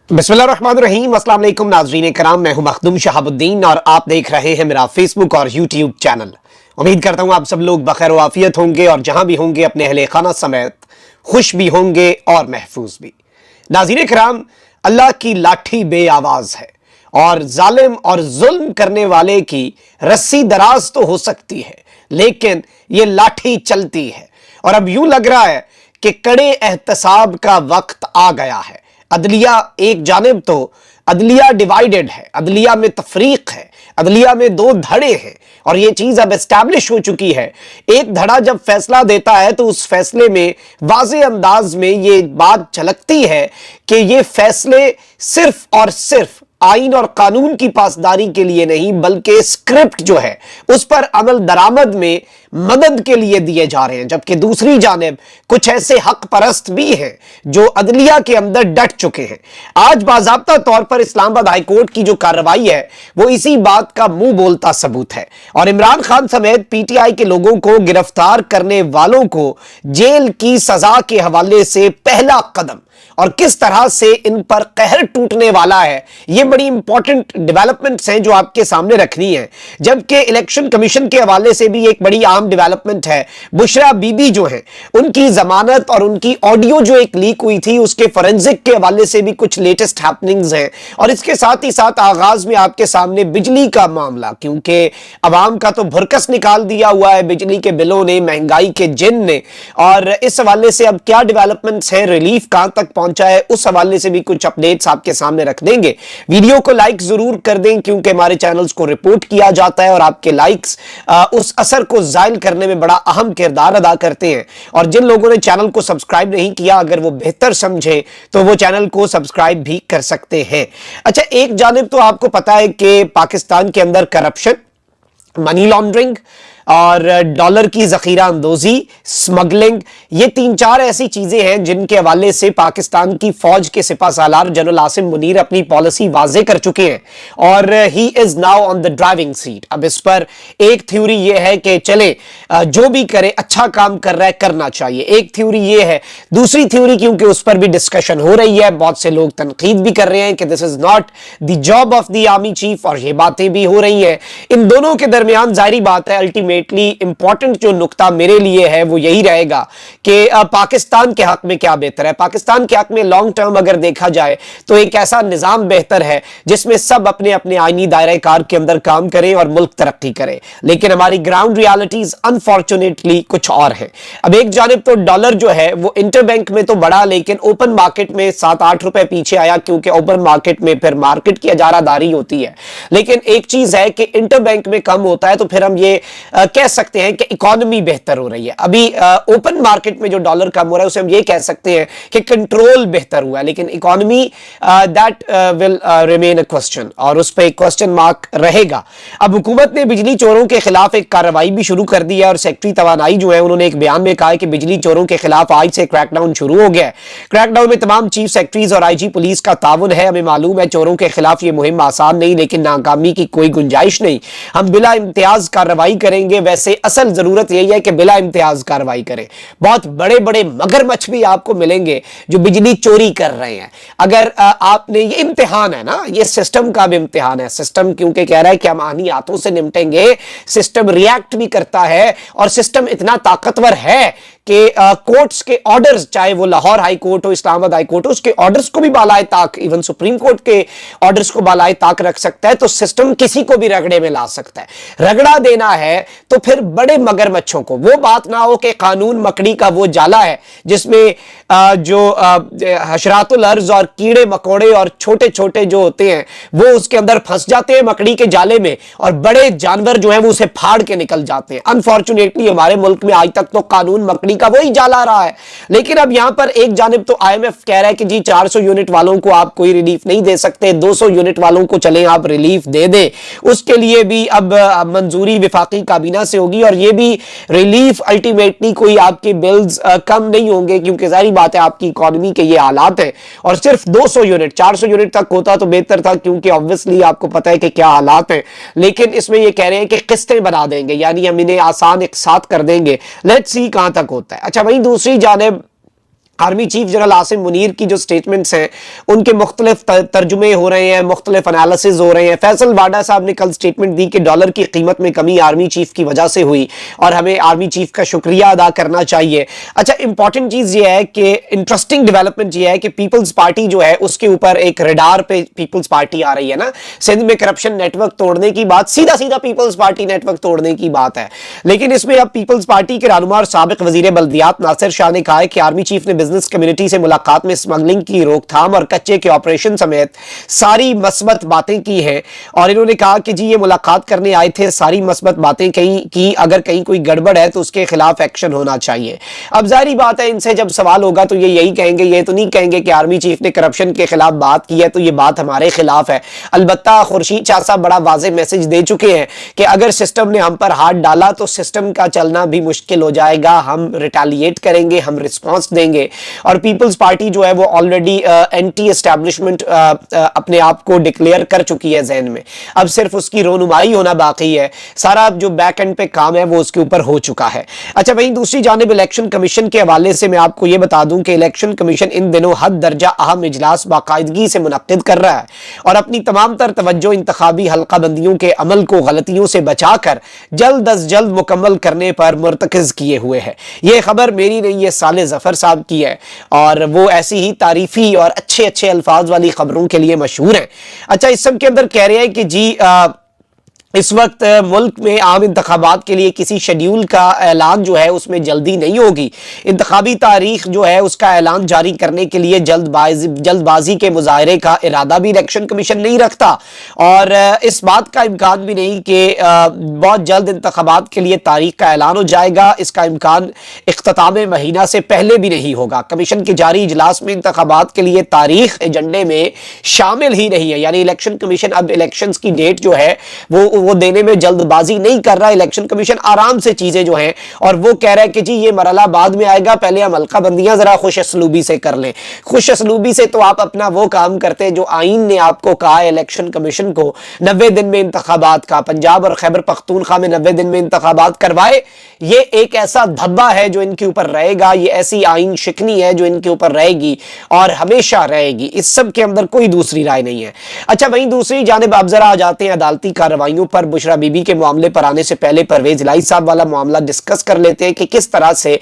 बिस्मिल्लाहिर्रहमानिर्रहीम। अस्सलाम वालेकुम नाज़रीन कराम, मैं हूं मखदूम शहाबुद्दीन और आप देख रहे हैं मेरा फेसबुक और यूट्यूब चैनल। उम्मीद करता हूं आप सब लोग बखैर व आफियत होंगे और जहां भी होंगे अपने अहले खाना समेत खुश भी होंगे और महफूज भी। नाज़रीन कराम, अल्लाह की लाठी बे आवाज है और जालिम और जुल्म करने वाले की रस्सी दराज तो हो सकती है लेकिन ये लाठी चलती है। और अब यूं लग रहा है कि कड़े एहतसाब का वक्त आ गया है। अदलिया एक जानिब तो अदलिया डिवाइडेड है, अदलिया में तफरीक है, अदलिया में दो धड़े हैं और ये चीज अब एस्टैब्लिश हो चुकी है। एक धड़ा जब फैसला देता है तो उस फैसले में वाज़े अंदाज में ये बात झलकती है कि ये फैसले सिर्फ और सिर्फ आइन और कानून की पासदारी के लिए नहीं बल्कि स्क्रिप्ट जो है उस पर अमल दरामद में मदद के लिए दिए जा रहे हैं। जबकि दूसरी जानिब कुछ ऐसे हक परस्त भी हैं जो अदलिया के अंदर डट चुके हैं। आज बाज़ाब्ता तौर पर इस्लामाबाद हाई कोर्ट की जो कार्रवाई है वो इसी बात का मुंह बोलता सबूत है और इमरान खान समेत पीटीआई के लोगों को गिरफ्तार करने वालों को जेल की सजा के हवाले से पहला कदम और किस तरह से इन पर कहर टूटने वाला है, ये बड़ी इंपॉर्टेंट डेवलपमेंट्स हैं जो आपके सामने रखनी है। जबकि इलेक्शन कमीशन के हवाले से भी एक बड़ी आम डेवलपमेंट है। बुशरा बीबी जो है उनकी जमानत और उनकी ऑडियो जो एक लीक हुई थी उसके फोरेंसिक के हवाले से भी कुछ लेटेस्ट हैपनिंग्स हैं। और इसके साथ ही साथ आगाज में आपके सामने बिजली का मामला, क्योंकि अवाम का तो भुरकस निकाल दिया हुआ है बिजली के बिलों ने, महंगाई के जिन ने। और इस हवाले से अब क्या डेवलपमेंट्स हैं, रिलीफ कहां तक पहुंचा है, उस हवाले से भी कुछ अपडेट्स आपके सामने रख देंगे। वीडियो को लाइक जरूर कर दें क्योंकि हमारे चैनल्स को रिपोर्ट किया जाता है और आपके लाइक्स उस असर को जायल करने में बड़ा अहम किरदार अदा करते हैं। और जिन लोगों ने चैनल को सब्सक्राइब नहीं किया, अगर वो बेहतर समझे तो वो चैनल को सब्सक्राइब भी कर सकते हैं। अच्छा, एक जानिब तो आपको पता है कि पाकिस्तान के अंदर करप्शन, मनी लॉन्ड्रिंग और डॉलर की जखीरा अंदोजी, स्मगलिंग, ये तीन चार ऐसी चीजें हैं जिनके हवाले से पाकिस्तान की फौज के सिपा सालार जनरल आसिम मुनीर अपनी पॉलिसी वाजे कर चुके हैं और he is now on the driving seat. अब इस पर एक थ्योरी ये है कि चले जो भी करे अच्छा काम कर रहा है, करना चाहिए। एक थ्योरी ये है। दूसरी थ्योरी, क्योंकि उस पर भी डिस्कशन हो रही है, बहुत से लोग तनकीद भी कर रहे हैं कि this is not the job of the army chief, और ये बातें भी हो रही हैं। इन दोनों के दरमियान जाहिर बात है अल्टीमेटली इंपॉर्टेंट जो नुक्ता मेरे लिए है वो यही रहेगा कि पाकिस्तान के हक में क्या बेहतर है। पाकिस्तान के हक में लॉन्ग टर्म अगर देखा जाए तो एक ऐसा निजाम बेहतर है जिसमें सब अपने अपने आईनी दायरे कार के अंदर काम करें और मुल्क तरक्की करे। लेकिन हमारी ग्राउंड रियलिटीज अनफॉर्चुनेटली कुछ और है। अब एक जानिब तो डॉलर जो है वो इंटरबैंक में तो बढ़ा लेकिन ओपन मार्केट में 7-8 रुपए पीछे आया, क्योंकि ओपन मार्केट में फिर मार्केट की इजारादारी होती है। लेकिन एक चीज है कि इंटरबैंक में कम होता है तो फिर हम ये कह सकते हैं कि इकोनॉमी बेहतर हो रही है। अभी ओपन मार्केट में जो डॉलर कम हो रहा है उसे हम ये कह सकते हैं कि कंट्रोल बेहतर हुआ है, लेकिन economy that will remain a question, और उस पर एक क्वेश्चन मार्क रहेगा। अब हुकूमत ने बिजली चोरों के खिलाफ एक कार्रवाई भी शुरू कर दी है और सेक्रेटरी तवानाई जो है उन्होंने एक बयान में कहा है कि बिजली चोरों के खिलाफ आज से क्रैकडाउन शुरू हो गया है। क्रैकडाउन में तमाम चीफ सेक्रेटरीज और आईजी पुलिस का ताउन है। हमें मालूम है चोरों के खिलाफ ये मुहिम आसान नहीं, लेकिन नाकामी की कोई गुंजाइश नहीं। हम बिला इम्तियाज कार्रवाई करेंगे। वैसे असल जरूरत यही है कि बिला इम्तियाज कार्रवाई करें। बहुत बड़े बड़े मगरमच्छ भी आपको मिलेंगे जो बिजली चोरी कर रहे हैं। अगर आपने, ये इम्तिहान है ना, ये सिस्टम का भी इम्तिहान है। सिस्टम क्योंकि कह रहा है कि हम आनी हाथों से निपटेंगे, सिस्टम रिएक्ट भी करता है और सिस्टम इतना ताकतवर है कि कोर्ट्स के ऑर्डर्स, चाहे वो लाहौर हाई कोर्ट हो, इस्लामाबाद हाई कोर्ट हो, उसके ऑर्डर्स को भी बालाए ताक, इवन सुप्रीम कोर्ट के ऑर्डर्स को बालाए ताक रख सकता है। तो सिस्टम किसी को भी रगड़े में ला सकता है। रगड़ा देना है तो फिर बड़े मगरमच्छों को, वो बात ना हो कि कानून मकड़ी का वो जाला है जिसमें जो हशरातुल अर्ज और कीड़े मकोड़े और छोटे छोटे जो होते हैं वो उसके अंदर फंस जाते हैं मकड़ी के जाले में, और बड़े जानवर जो है वो उसे फाड़ के निकल जाते हैं। अनफॉर्चुनेटली हमारे मुल्क में आज तक तो कानून मकड़ी का वही जाला रहा है। लेकिन अब यहां पर एक जानिब तो आईएमएफ कह रहा है कि जी 400 यूनिट वालों को आप कोई रिलीफ नहीं दे सकते, 200 यूनिट वालों को चले आप रिलीफ दे दे। उसके लिए भी अब मंजूरी विफाकी काबीना से होगी और ये भी रिलीफ अल्टीमेटली कोई आपके बिल्स कम नहीं होंगे, क्योंकि जाहिर बात है आपकी इकोनॉमी के ये हालात है। और सिर्फ 200 यूनिट, 400 यूनिट तक होता तो बेहतर था, क्योंकि ऑब्वियसली आपको पता है कि क्या हालात हैं। लेकिन इसमें ये कह रहे हैं कि किस्तें बना देंगे, यानी हम इन्हें आसान एक साथ कर देंगे। लेट्स सी कहां तक होता है। अच्छा, वहीं दूसरी जानिब army chief general Asim Munir کی جو سٹیٹمنٹس ہیں ان کے مختلف ترجمے ہو رہے ہیں، مختلف انالیسز ہو رہے ہیں. فیصل واڈا صاحب نے کل سٹیٹمنٹ دی کہ ڈالر کی قیمت میں کمی آرمی چیف کی وجہ سے ہوئی اور ہمیں آرمی چیف کا شکریہ ادا کرنا چاہیے. اچھا، امپورٹنٹ چیز یہ ہے کہ انٹرسٹنگ ڈیولپمنٹ یہ ہے کہ پیپلز پارٹی جو ہے اس کے اوپر ایک ریڈار پہ پیپلز پارٹی آ رہی ہے نا. سندھ میں کرپشن نیٹ ورک توڑنے کی بات سیدھا پیپلز پارٹی نیٹ ورک توڑنے کی بات ہے، لیکن اس میں اب پیپلز پارٹی کے رہنما اور سابق وزیر بلدیات ناصر شاہ نے کہا ہے کہ آرمی چیف نے بزنس کمیونٹی سے ملاقات میں اسمگلنگ کی روک تھام اور کچے کے آپریشن سمیت ساری مثبت باتیں کی ہیں، اور انہوں نے کہا کہ جی یہ ملاقات کرنے آئے تھے، ساری مثبت باتیں کی، اگر کہیں کوئی گڑبڑ ہے تو اس کے خلاف ایکشن ہونا چاہیے. اب ظاہری بات ہے ان سے جب سوال ہوگا تو یہ یہی کہیں گے، یہ تو نہیں کہیں گے کہ آرمی چیف نے کرپشن کے خلاف بات کی ہے تو یہ بات ہمارے خلاف ہے. البتہ خورشید شاہ صاحب بڑا واضح میسج دے چکے ہیں کہ اگر سسٹم نے ہم پر ہاتھ ڈالا تو سسٹم کا چلنا بھی مشکل ہو جائے گا، ہم ریٹیلیٹ کریں گے، ہم رسپانس دیں گے. اور پیپلز پارٹی جو ہے وہ آلریڈی اینٹی اسٹیبلشمنٹ اپنے آپ کو ڈکلیئر کر چکی ہے ذہن میں، اب صرف اس کی رونمائی ہونا باقی ہے. سارا جو بیک اینڈ پہ کام ہے وہ اس کے اوپر ہو چکا ہے. اچھا، وہیں دوسری جانب الیکشن کمیشن کے حوالے سے میں آپ کو یہ بتا دوں کہ الیکشن کمیشن ان دنوں حد درجہ اہم اجلاس باقاعدگی سے منعقد کر رہا ہے اور اپنی تمام تر توجہ انتخابی حلقہ بندیوں کے عمل کو غلطیوں سے بچا کر جلد از جلد مکمل کرنے پر مرتکز کیے ہوئے ہے. یہ خبر میری نہیں، یہ صالح ظفر صاحب کی ہے اور وہ ایسی ہی تعریفی اور اچھے الفاظ والی خبروں کے لیے مشہور ہیں. اچھا، اس سب کے اندر کہہ رہے ہیں کہ جی اس وقت ملک میں عام انتخابات کے لیے کسی شیڈیول کا اعلان جو ہے اس میں جلدی نہیں ہوگی. انتخابی تاریخ جو ہے اس کا اعلان جاری کرنے کے لیے جلد بازی کے مظاہرے کا ارادہ بھی الیکشن کمیشن نہیں رکھتا، اور اس بات کا امکان بھی نہیں کہ بہت جلد انتخابات کے لیے تاریخ کا اعلان ہو جائے گا. اس کا امکان اختتام مہینہ سے پہلے بھی نہیں ہوگا. کمیشن کے جاری اجلاس میں انتخابات کے لیے تاریخ ایجنڈے میں شامل ہی نہیں ہے، یعنی الیکشن کمیشن اب الیکشنز کی ڈیٹ جو ہے وہ دینے میں جلد بازی نہیں کر رہا. الیکشن کمیشن آرام سے چیزیں جو ہیں، اور وہ کہہ رہا ہے کہ جی یہ مرحلہ بعد میں آئے گا، پہلے ہم حلقہ بندیاں ذرا خوش اسلوبی سے کر لیں. خوش اسلوبی سے تو آپ اپنا وہ کام کرتے جو آئین نے آپ کو کہا ہے الیکشن کمیشن کو 90 دن میں انتخابات کا. پنجاب اور خیبر پختونخوا میں 90 دن میں انتخابات کروائے. یہ ایک ایسا دھبا ہے جو ان کے اوپر رہے گا، یہ ایسی آئین شکنی ہے جو ان کے اوپر رہے گی اور ہمیشہ رہے گی. اس سب کے اندر کوئی دوسری رائے نہیں ہے. اچھا، وہیں دوسری جانب اب ذرا آ جاتے ہیں عدالتی کارروائیوں پر. بشرا بی بی کے معاملے پر آنے سے پہلے پرویز الہی صاحب والا معاملہ ڈسکس کر لیتے ہیں کہ کس طرح سے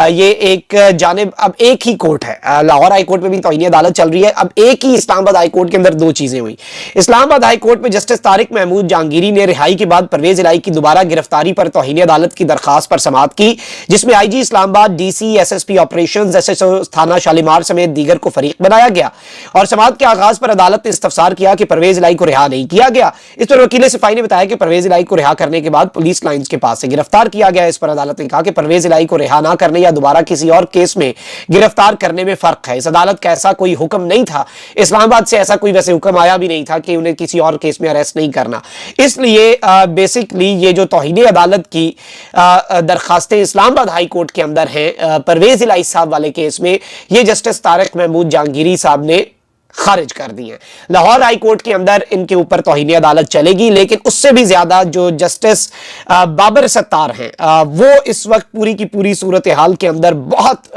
یہ ایک جانب اب ایک ہی کورٹ ہے. لاہور ہائی کورٹ میں بھی توہین عدالت چل رہی ہے، اب ایک ہی اسلام آباد ہائی کورٹ کے اندر دو چیزیں ہوئی. اسلام آباد ہائی کورٹ میں جسٹس طارق محمود جہانگیری نے رہائی کے بعد پرویز الہی کی دوبارہ گرفتاری پر توہین عدالت کی درخواست پر سماعت کی، جس میں آئی G Islamabad, D C, S S P operations, S S O تھانہ شالیمار سمیت دیگر کو فریق بنایا گیا. اور سماعت کے آغاز پر عدالت نے استفسار کیا کہ پرویز الہی کو رہا نہیں کیا گیا. اس پر وکیل صفائی نے بتایا کہ پرویز الہی کو رہا کرنے کے بعد پولیس لائنز کے پاس سے گرفتار کیا گیا. اس پر عدالت نے کہا کہ پرویز الہی کو رہا نہ کرنے یا دوبارہ کسی اور کیس میں گرفتار کرنے میں فرق ہے. اس عدالت کا ایسا کوئی حکم نہیں تھا، اسلام آباد سے ایسا کوئی ویسے حکم آیا بھی نہیں تھا کہ انہیں کسی اور کیس میں اریسٹ نہیں کرنا. اس لیے بیسکلی یہ جو توہین عدالت کی درخواستیں اسلام آباد ہائی کورٹ کے اندر ہیں پرویز الہی صاحب والے کیس میں، یہ جسٹس طارق محمود جہانگیری صاحب نے خارج کر دی ہیں. لاہور ہائی کورٹ کے اندر ان کے اوپر توہین عدالت چلے گی، لیکن اس سے بھی زیادہ جو جسٹس بابر ستار ہیں وہ اس وقت پوری کی پوری صورتحال کے اندر بہت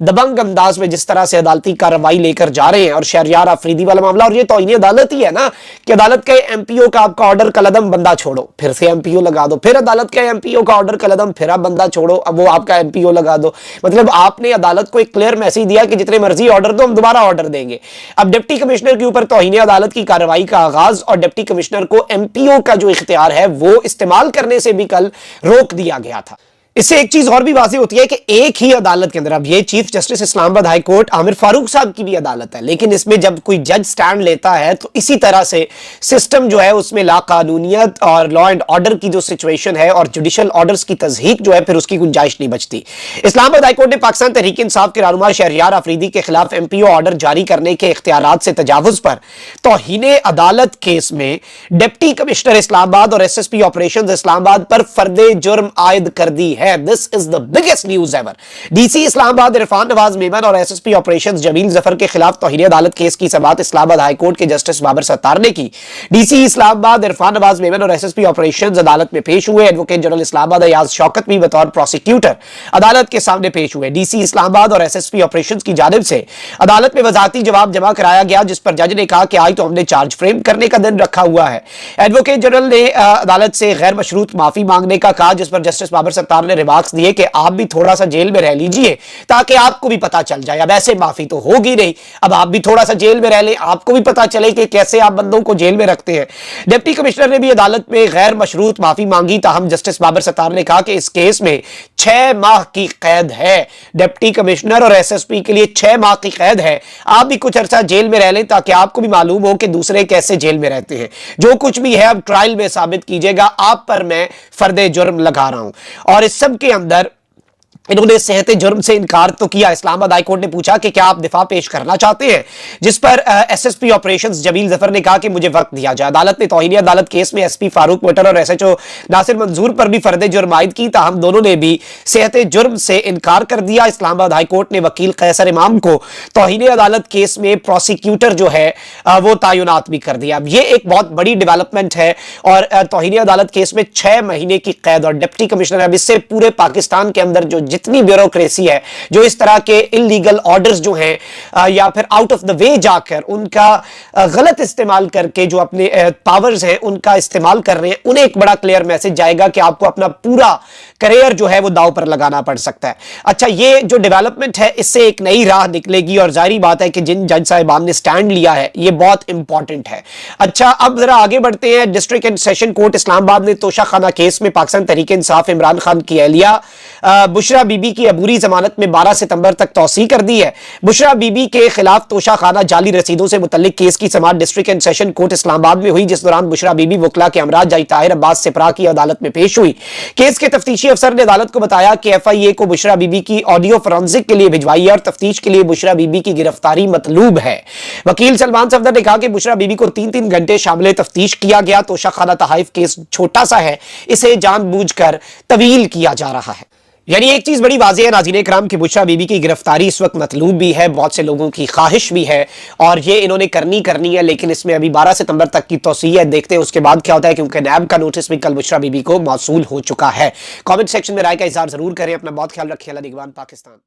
دبنگ انداز میں جس طرح سے عدالتی کارروائی لے کر جا رہے ہیں. اور شہریار آفریدی والا معاملہ، اور یہ توہین عدالت ہی ہے نا کہ عدالت کا ایم پی او کا آپ کا آرڈر قلعدم بندہ چھوڑو، پھر سے ایم پی او لگا دو، پھر عدالت کا ایم پی او کا آرڈر قلعدم، پھر آپ بندہ چھوڑو، اب وہ آپ کا ایم پی او لگا دو. مطلب آپ نے عدالت کو ایک کلیئر میسج دیا کہ جتنے مرضی آرڈر دو، ہم دوبارہ آرڈر دیں گے. اب ڈپٹی کمشنر کے اوپر توہین عدالت کی کارروائی کا آغاز اور ڈپٹی کمشنر کو ایم پی او کا جو اختیار ہے وہ استعمال کرنے سے بھی کل روک دیا گیا تھا. اس سے ایک چیز اور بھی واضح ہوتی ہے کہ ایک ہی عدالت کے اندر، اب یہ چیف جسٹس اسلام آباد ہائی کورٹ عامر فاروق صاحب کی بھی عدالت ہے، لیکن اس میں جب کوئی جج سٹینڈ لیتا ہے تو اسی طرح سے سسٹم جو ہے اس میں لا قانونیت اور لا اینڈ آرڈر کی جو سچویشن ہے اور جوڈیشل آرڈرز کی تضحیق جو ہے پھر اس کی گنجائش نہیں بچتی. اسلام آباد ہائی کورٹ نے پاکستان تحریک انصاف کے رہنما شہریار آفریدی کے خلاف ایم پی او آرڈر جاری کرنے کے اختیارات سے تجاوز پر توہین عدالت کیس میں ڈپٹی کمشنر اسلام آباد اور ایس ایس پی آپریشنز اسلام آباد پر فرد جرم عائد کر دی है। This is the biggest news ever. DC Islamabad Irfan Nawaz Memon और एसएसपी ऑपरेशंस जमील जफर के खिलाफ तौहीन अदालत केस की समाअत इस्लामाबाद हाई कोर्ट के जस्टिस बाबर सत्तार ने की। डीसी इस्लामाबाद इरफान नवाज मेमन और एसएसपी ऑपरेशंस अदालत में पेश हुए। एडवोकेट जनरल इस्लामाबाद अयाज शौकत भी बतौर प्रोसिक्यूटर अदालत के सामने पेश हुए। डीसी इस्लामाबाद और एसएसपी ऑपरेशंस की जानिब से अदालत में वजाहती जवाब जमा कराया गया, जिस पर जज ने कहा कि आज तो हमने चार्ज फ्रेम करने का दिन रखा हुआ है। एडवोकेट जनरल ने अदालत से गैर मशरूत माफी मांगने का कहा, जिस पर जस्टिस बाबर सत्तार ने रिमार्क्स दिए कि आप भी थोड़ा सा जेल में रह लीजिए ताकि आपको भी पता चल जाए। अब ऐसे माफी तो होगी नहीं, अब आप भी थोड़ा सा जेल में रह लें, आपको भी पता चले कि कैसे आप बंदों को जेल में रखते हैं। डिप्टी कमिश्नर ने भी अदालत में गैर मशरूत माफी मांगी, ताहम जस्टिस बाबर सत्तार ने कहा कि इस केस में 6 माह की कैद है। डिप्टी कमिश्नर और एसएसपी के लिए 6 माह की कैद है। आप भी कुछ अरसा जेल में रह लें ताकि आपको भी मालूम हो कि दूसरे कैसे जेल में रहते हैं। जो कुछ भी है अब ट्रायल में साबित कीजिएगा, आप पर मैं फर्दे जुर्म लगा रहा हूं। और इस सब के अंदर इन्होंने सेहते जुर्म से इनकार तो किया। इस्लामाबाद हाई कोर्ट ने पूछा कि क्या आप दिफा पेश करना चाहते हैं, जिस पर एसएसपी ऑपरेशंस जमील जफर ने कहा कि मुझे वक्त दिया जाए। अदालत ने तौहीन अदालत केस में एसपी फारूक मटर और एसएचओ नासिर मंजूर पर भी फर्दे जुर्म आयद की, ताहम दोनों ने भी सेहते जुर्म से इनकार कर दिया। इस्लामाबाद हाई कोर्ट ने वकील कैसर इमाम को तौहीन अदालत केस में प्रोसिक्यूटर जो है वो तैनात भी कर दिया। अब ये एक बहुत बड़ी डेवलपमेंट है और तौहीन अदालत केस में 6 महीने की कैद। और डिप्टी कमिश्नर, अब इससे पूरे पाकिस्तान के अंदर जो जितनी ब्यूरोक्रेसी है, जो इस तरह के इलीगल ऑर्डर्स जो हैं या फिर आउट ऑफ द वे जाकर उनका गलत इस्तेमाल करके जो अपने पावर्स हैं उनका इस्तेमाल कर रहे हैं, उन्हें एक बड़ा क्लियर मैसेज जाएगा कि आपको अपना पूरा करियर जो है वो दांव पर लगाना पड़ सकता है। अच्छा, ये जो डेवलपमेंट है इससे एक नई राह निकलेगी और जाहिर बात है कि जिन जज साहिबान ने स्टैंड लिया है ये बहुत इंपॉर्टेंट है। अच्छा, अब जरा आगे बढ़ते हैं। District and session court Islamabad ने तोशा खाना केस में पाकिस्तान तहरीक इंसाफ इमरान खान की अहलिया बुशरा बीबी की अबूरी जमानत में 12 सितंबर तक तौसी कर दी है। बुशरा बीबी के खिलाफ तोशा खाना जाली रसीदों से मुतल्लिक केस की समाअत district and session court Islamabad में हुई, जिस दौरान बुशरा बीबी वकला के हमराह जज ताहिर अब्बास सिपरा की अदालत में पेश हुई। केस के तफ्तीशी अफसर ने अदालत को बताया कि एफआईए को बुशरा बीबी की ऑडियो फोरेंसिक के लिए भिजवाई है और तफ्तीश के लिए बुशरा बीबी की गिरफ्तारी मतलूब है। वकील सलमान सफदर ने कहा कि बुशरा बीबी को 3-3 घंटे शामिल तफ्तीश किया गया। तोशा खाना तहाइफ केस छोटा सा है, इसे जानबूझकर तवील किया जा रहा है। यानी एक चीज बड़ी वाज़ेह है नाज़रीन इकराम कि बुशरा बीबी की गिरफ्तारी इस वक्त मतलूब भी है, बहुत से लोगों की ख्वाहिश भी है और ये इन्होंने करनी है, लेकिन इसमें अभी 12 सितंबर तक की तौसीह है। देखते हैं उसके बाद क्या होता है, क्योंकि नैब का नोटिस भी कल बुशरा बीबी को मौसूल हो चुका है। कमेंट सेक्शन में राय का इज़हार जरूर करें। अपना बहुत ख्याल रखिए। अल्लाह निगहबान पाकिस्तान।